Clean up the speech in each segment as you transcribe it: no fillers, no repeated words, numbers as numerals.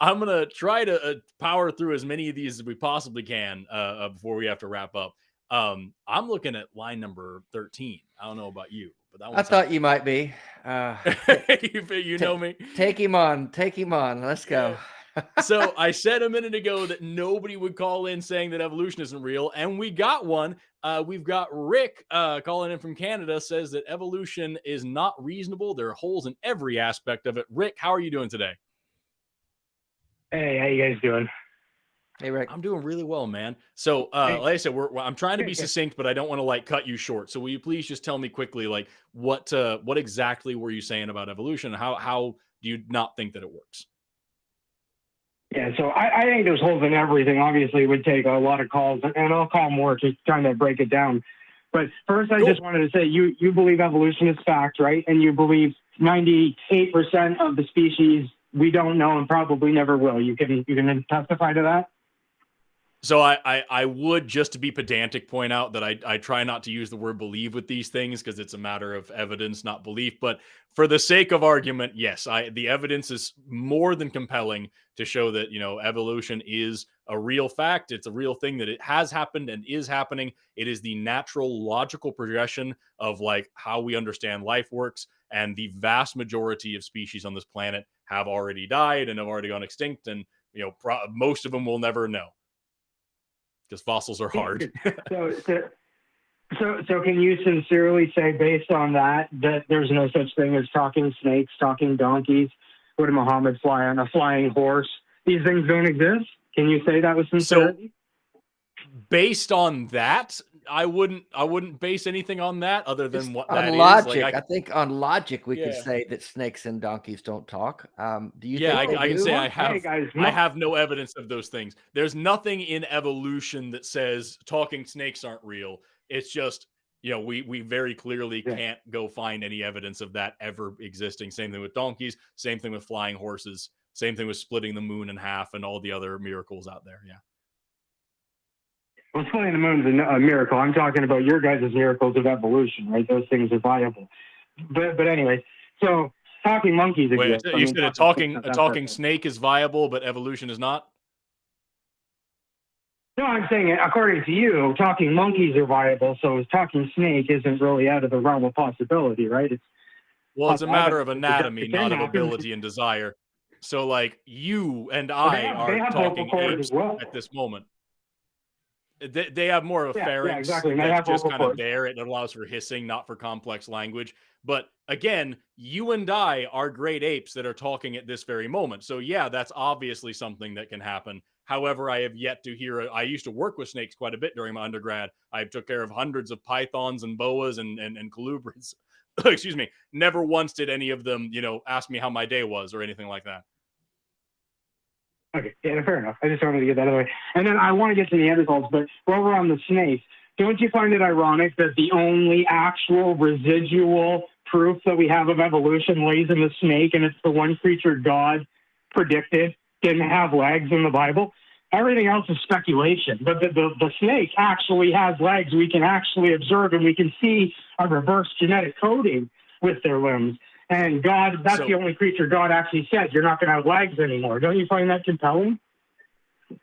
I'm gonna try to power through as many of these as we possibly can before we have to wrap up. I'm looking at line number 13. I don't know about you, but that I one sounds thought you might be. you know me. Take him on. Take him on. Let's go. So I said a minute ago that nobody would call in saying that evolution isn't real, and we got one. We've got Rick calling in from Canada, says that evolution is not reasonable. There are holes in every aspect of it. Rick, how are you doing today? Hey, how you guys doing? Hey, Rick. I'm doing really well, man. So, Hey, like I said, I'm trying to be good, good. succinct, but I don't want to like cut you short. So, will you please just tell me quickly, like what exactly were you saying about evolution? How do you not think that it works? Yeah, so I think there's holes in everything. Obviously, it would take a lot of calls, and I'll call more to kind of break it down. But first, I just Cool. wanted to say you believe evolution is fact, right? And you believe 98% of the species we don't know and probably never will. You can testify to that? So I would, just to be pedantic, point out that I try not to use the word believe with these things because it's a matter of evidence, not belief. But for the sake of argument, yes, the evidence is more than compelling to show that evolution is a real fact. It's a real thing, that it has happened and is happening. It is the natural, logical progression of like how we understand life works, and the vast majority of species on this planet have already died and have already gone extinct, and most of them will never know, because fossils are hard. So can you sincerely say, based on that there's no such thing as talking snakes, talking donkeys? Would Muhammad fly on a flying horse? These things don't exist? Can you say that with sincerity? So, based on that, I wouldn't base anything on that other than what On that logic, is. Like I think on logic we could yeah, say that snakes and donkeys don't talk. Do you yeah, think they I can do? say Hey guys, I have no evidence of those things. There's nothing in evolution that says talking snakes aren't real. It's just we very clearly yeah. can't go find any evidence of that ever existing. Same thing with donkeys. Same thing with flying horses. Same thing with splitting the moon in half and all the other miracles out there. Yeah. Well, splitting the moon is a miracle. I'm talking about your guys' miracles of evolution, right? Those things are viable. But anyway, so talking monkeys Wait, exist. so I you mean, said talking a that's talking perfect. snake is viable, but evolution is not? No, I'm saying, according to you, talking monkeys are viable, so talking snake isn't really out of the realm of possibility, right? It's Well, it's not a that. matter of anatomy, It can not of happen. ability and desire. So, like, you and Well, I they are have vocal talking cords as apes well. at this moment. They have more of a Yeah, pharynx exactly. And they that's have just vocal kind of cords. there. It allows for hissing, not for complex language. But again, you and I are great apes that are talking at this very moment. So yeah, that's obviously something that can happen. However, I have yet to hear. I used to work with snakes quite a bit during my undergrad. I took care of hundreds of pythons and boas and colubrids. Excuse me. Never once did any of them, ask me how my day was or anything like that. Okay, yeah, fair enough. I just wanted to get that out of the way. And then I want to get to Neanderthals, but while we're on the snakes, don't you find it ironic that the only actual residual proof that we have of evolution lays in the snake, and it's the one creature God predicted didn't have legs in the Bible? Everything else is speculation, but the snake actually has legs. We can actually observe, and we can see a reverse genetic coding with their limbs. And God, that's the only creature God actually said, you're not going to have legs anymore. Don't you find that compelling?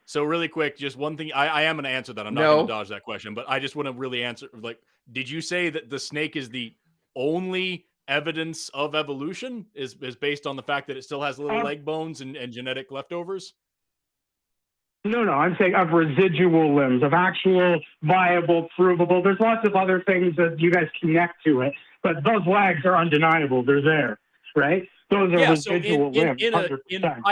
So really quick, just one thing. I am going to answer that. I'm not going to No. dodge that question, but I just want to really answer. Like, did you say that the snake is the only evidence of evolution? Is based on the fact that it still has little leg bones and genetic leftovers? No, I'm saying of residual limbs, of actual viable, provable. There's lots of other things that you guys connect to it, but those legs are undeniable. They're there, right? Those are Yeah, so residual limbs, in 100%.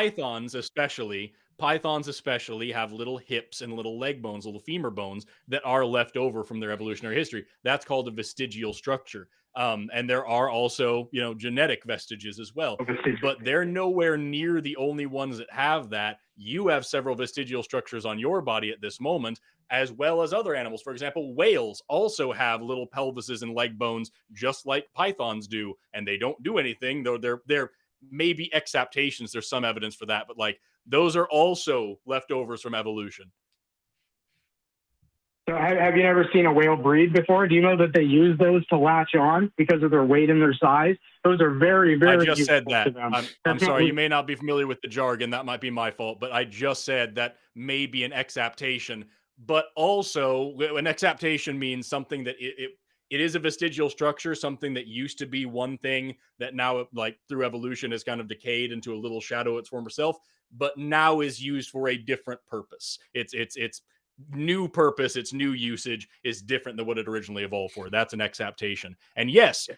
pythons especially have little hips and little leg bones, little femur bones that are left over from their evolutionary history. That's called a vestigial structure. And there are also, genetic vestiges as well, but they're nowhere near the only ones that have that. You have several vestigial structures on your body at this moment, as well as other animals. For example, whales also have little pelvises and leg bones, just like pythons do, and they don't do anything, though they're maybe exaptations. There's some evidence for that, but like those are also leftovers from evolution. So have you ever seen a whale breed before? Do you know that they use those to latch on because of their weight and their size? Those are very, very I just said useful that. to them. I'm sorry, you may not be familiar with the jargon. That might be my fault, but I just said that may be an exaptation. But also, an exaptation means something that it is a vestigial structure, something that used to be one thing that now, like through evolution, has kind of decayed into a little shadow of its former self, but now is used for a different purpose. It's new purpose, its new usage is different than what it originally evolved for. That's an exaptation. And yes,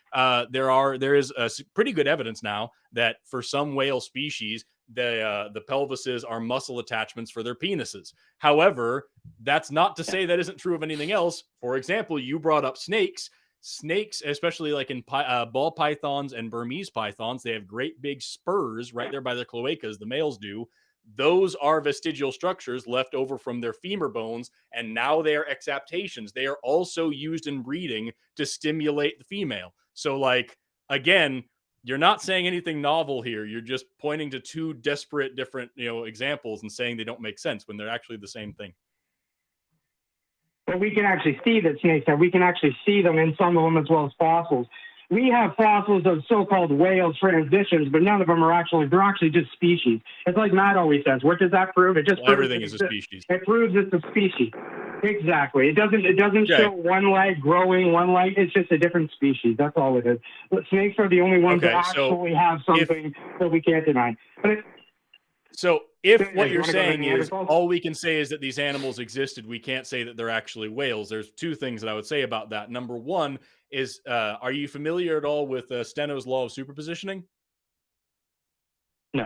there is pretty good evidence now that for some whale species, the pelvises are muscle attachments for their penises. However, that's not to say that isn't true of anything else. For example, you brought up snakes. Snakes, especially like in ball pythons and Burmese pythons, they have great big spurs right there by their cloacas. The males do. Those are vestigial structures left over from their femur bones, and now they are exaptations. They are also used in breeding to stimulate the female. So, like, again, you're not saying anything novel here. You're just pointing to two disparate different, examples and saying they don't make sense when they're actually the same thing. But we can actually see that snakes have. We can actually see them in some of them as well as fossils. We have fossils of so-called whale transitions, but none of them are they're actually just species. It's like Matt always says, what does that prove? It just proves everything is a species. It proves it's a species. Exactly. It doesn't show one leg growing, one leg. It's just a different species. That's all it is. But snakes are the only ones that actually have something that we can't deny. So if what you're saying is all we can say is that these animals existed, we can't say that they're actually whales. There's two things that I would say about that. Number one is, are you familiar at all with Steno's law of superpositioning? No.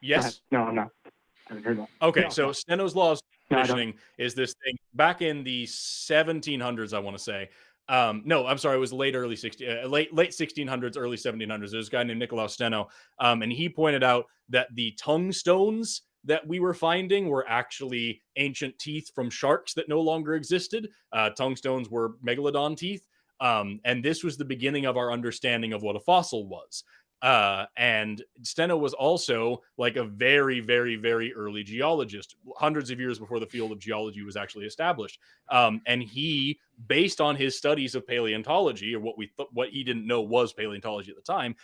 Yes? No, I'm not. I haven't heard that. Okay, No, so Steno's law of superpositioning is this thing back in the 1700s, I want to say. No, I'm sorry. It was late 1600s, early 1700s. There's a guy named Nicolaus Steno, and he pointed out that the tongue stones that we were finding were actually ancient teeth from sharks that no longer existed. Tongue stones were megalodon teeth, and this was the beginning of our understanding of what a fossil was. And Steno was also like a very, very, very early geologist, hundreds of years before the field of geology was actually established. And he, based on his studies of paleontology, or what he didn't know was paleontology at the time,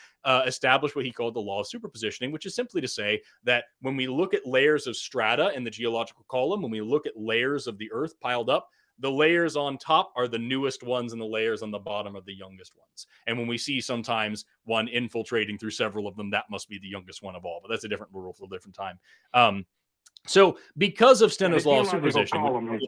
established what he called the law of superpositioning, which is simply to say that when we look at layers of strata in the geological column, when we look at layers of the earth piled up, the layers on top are the newest ones and the layers on the bottom are the youngest ones. And when we see sometimes one infiltrating through several of them, that must be the youngest one of all. But that's a different rule for a different time. So because of Steno's law of superposition,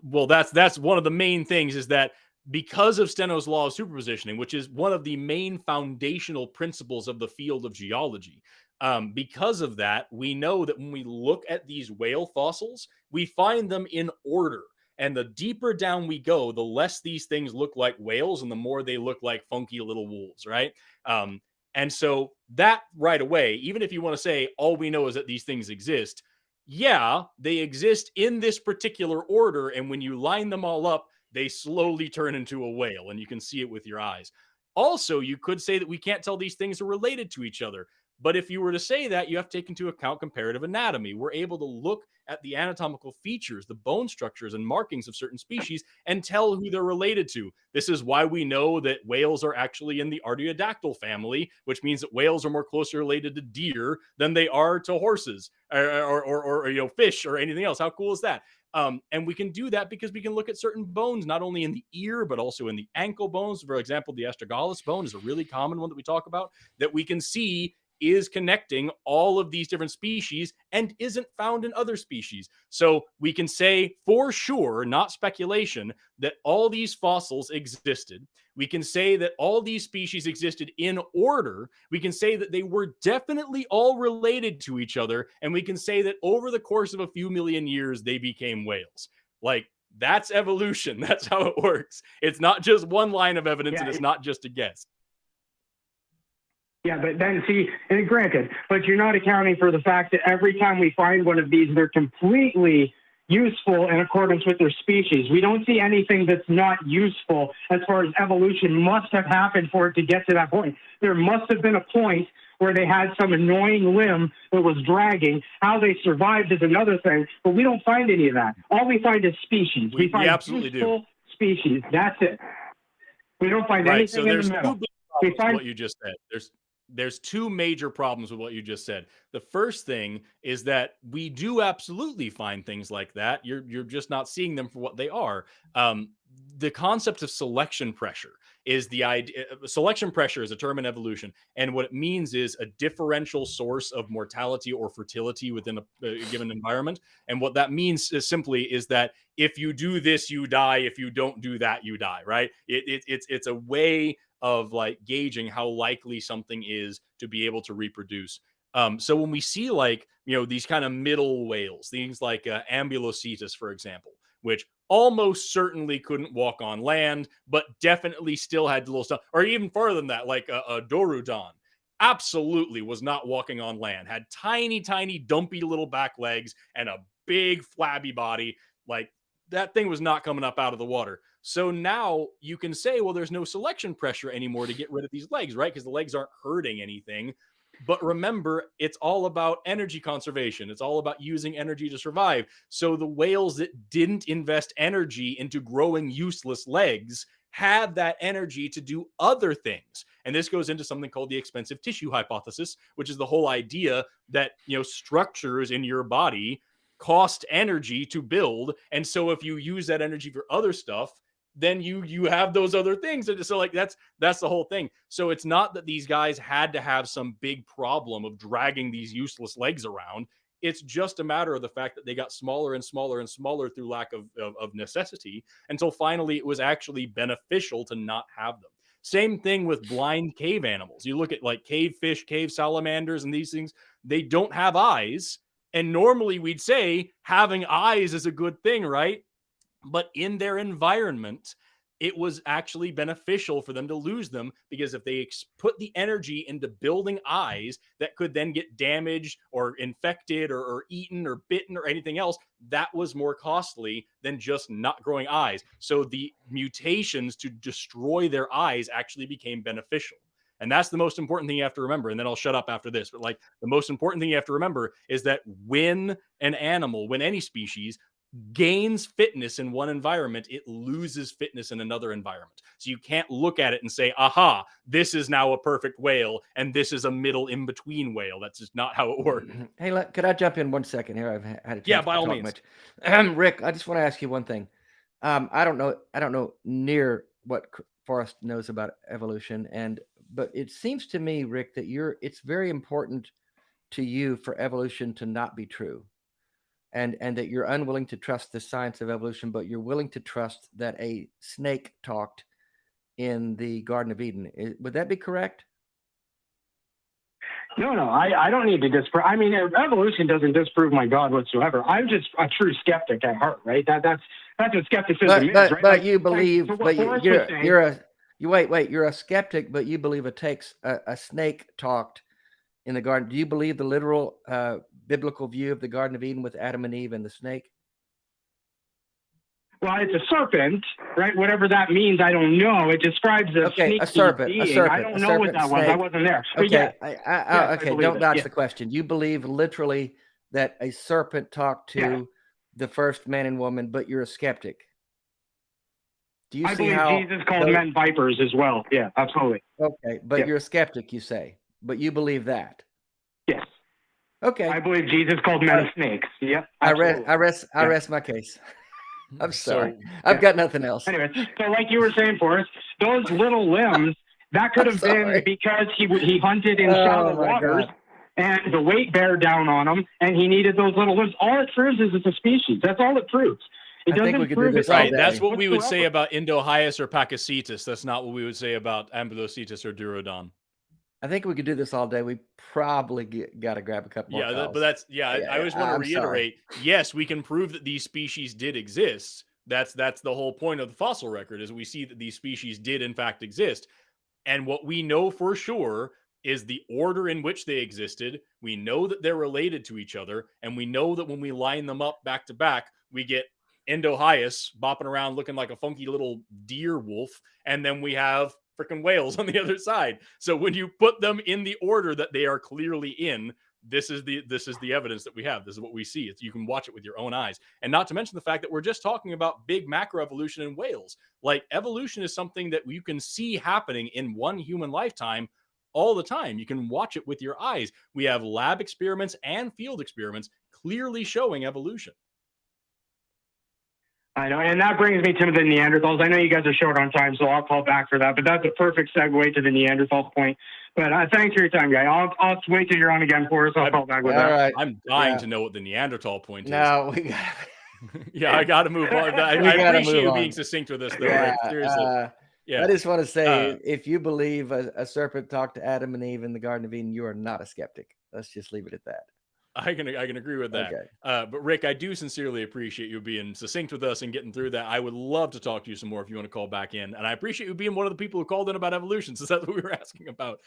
well, that's one of the main things, is that because of Steno's law of superpositioning, which is one of the main foundational principles of the field of geology, because of that, we know that when we look at these whale fossils, we find them in order. And the deeper down we go, the less these things look like whales and the more they look like funky little wolves, right? And so that right away, even if you want to say all we know is that these things exist, yeah, they exist in this particular order. And when you line them all up, they slowly turn into a whale, and you can see it with your eyes. Also, you could say that we can't tell these things are related to each other. But if you were to say that, you have to take into account comparative anatomy. We're able to look at the anatomical features, the bone structures and markings of certain species and tell who they're related to. This is why we know that whales are actually in the artiodactyl family, which means that whales are more closely related to deer than they are to horses or fish or anything else. How cool is that? And we can do that because we can look at certain bones, not only in the ear, but also in the ankle bones. For example, the astragalus bone is a really common one that we talk about, that we can see is connecting all of these different species and isn't found in other species. So we can say for sure, not speculation, that all these fossils existed. We can say that all these species existed in order. We can say that they were definitely all related to each other. And we can say that over the course of a few million years, they became whales. Like, that's evolution. That's how it works. It's not just one line of evidence, and it's not just a guess. Yeah, but then see, and granted, but you're not accounting for the fact that every time we find one of these, they're completely useful in accordance with their species. We don't see anything that's not useful as far as evolution must have happened for it to get to that point. There must have been a point where they had some annoying limb that was dragging. How they survived is another thing, but we don't find any of that. All we find is species. We find absolutely do. Species. That's it. We don't find anything so in there's the middle. two big problems with what you just said. There's two major problems with what you just said. The first thing is that we do absolutely find things like that. You're just not seeing them for what they are. The concept of selection pressure is the idea. Selection pressure is a term in evolution, and what it means is a differential source of mortality or fertility within a given environment. And what that means is simply is that if you do this, you die. If you don't do that, you die. Right? It's a way of like gauging how likely something is to be able to reproduce. So when we see like, these kind of middle whales, things like Ambulocetus, for example, which almost certainly couldn't walk on land, but definitely still had little stuff, or even farther than that, like a Dorudon, absolutely was not walking on land, had tiny, tiny, dumpy little back legs and a big flabby body. Like that thing was not coming up out of the water. So now you can say, well, there's no selection pressure anymore to get rid of these legs, right? Because the legs aren't hurting anything. But remember, it's all about energy conservation. It's all about using energy to survive. So the whales that didn't invest energy into growing useless legs had that energy to do other things. And this goes into something called the expensive tissue hypothesis, which is the whole idea that, structures in your body cost energy to build. And so if you use that energy for other stuff, then you have those other things. And so like that's the whole thing. So it's not that these guys had to have some big problem of dragging these useless legs around. It's just a matter of the fact that they got smaller and smaller and smaller through lack of necessity, until finally it was actually beneficial to not have them. Same thing with blind cave animals. You look at like cave fish, cave salamanders, and these things, they don't have eyes. And normally we'd say having eyes is a good thing, right? But in their environment, it was actually beneficial for them to lose them, because if they put the energy into building eyes that could then get damaged or infected or eaten or bitten or anything else, that was more costly than just not growing eyes. So the mutations to destroy their eyes actually became beneficial. And that's the most important thing you have to remember. And then I'll shut up after this. But like the most important thing you have to remember is that when any species gains fitness in one environment, it loses fitness in another environment. So you can't look at it and say, aha, this is now a perfect whale and this is a middle in-between whale. That's just not how it works. Hey, could I jump in 1 second here? I've had a chance by to all talk means. much. Rick, I just want to ask you one thing. I don't know near what Forrest knows about evolution, but it seems to me, Rick, that it's very important to you for evolution to not be true. And that you're unwilling to trust the science of evolution, but you're willing to trust that a snake talked in the Garden of Eden. Would that be correct? No, I don't need to disprove. I mean, evolution doesn't disprove my God whatsoever. I'm just a true skeptic at heart, right? That's what skepticism is, right? But you believe, you're a skeptic, but you believe it takes a snake talked in the garden. Do you believe the literal biblical view of the Garden of Eden with Adam and Eve and the snake? Well, it's a serpent, right? Whatever that means, I don't know. It describes a snake. A serpent. I don't know what that was. I wasn't there. Okay, don't dodge the question. You believe literally that a serpent talked to the first man and woman, but you're a skeptic. Do you I see believe how Jesus called men vipers as well. Yeah, absolutely. Okay, but you're a skeptic, you say, but you believe that. Yes. Okay. I believe Jesus called men snakes. Yep. I rest my case. I'm sorry. I've got nothing else. Anyway, so like you were saying, Forrest, those little limbs, that could have been because he hunted in shallow waters and the weight bear down on him, and he needed those little limbs. All it proves is it's a species. That's all it proves. It doesn't prove it. Right. That's what we would say about Indohyus or Pakicetus. That's not what we would say about Ambulocetus or Durodon. I think we could do this all day. We probably got to grab a couple more calls. But that's I just want to reiterate. Yes, we can prove that these species did exist. That's the whole point of the fossil record, is we see that these species did in fact exist. And what we know for sure is the order in which they existed. We know that they're related to each other, and we know that when we line them up back to back, we get Indohyus bopping around looking like a funky little deer wolf, and then we have freaking whales on the other side. So when you put them in the order that they are clearly in, this is the evidence that we have. This is what we see. You can watch it with your own eyes. And not to mention the fact that we're just talking about big macroevolution in whales. Like, evolution is something that you can see happening in one human lifetime all the time. You can watch it with your eyes. We have lab experiments and field experiments clearly showing evolution. I know, and that brings me to the Neanderthals. I know you guys are short on time, so I'll call back for that. But that's a perfect segue to the Neanderthal point. But thanks for your time, guy. I'll wait till you're on again for us. I'll call back with all that. right. I'm dying to know what the Neanderthal point is. No, we got. Yeah, I got to move on. I appreciate you being succinct with this, though. Yeah, Rick. Seriously. I just want to say, if you believe a serpent talked to Adam and Eve in the Garden of Eden, you are not a skeptic. Let's just leave it at that. I can agree with that. Okay. But Rick, I do sincerely appreciate you being succinct with us and getting through that. I would love to talk to you some more if you want to call back in. And I appreciate you being one of the people who called in about evolution, since that's what we were asking about.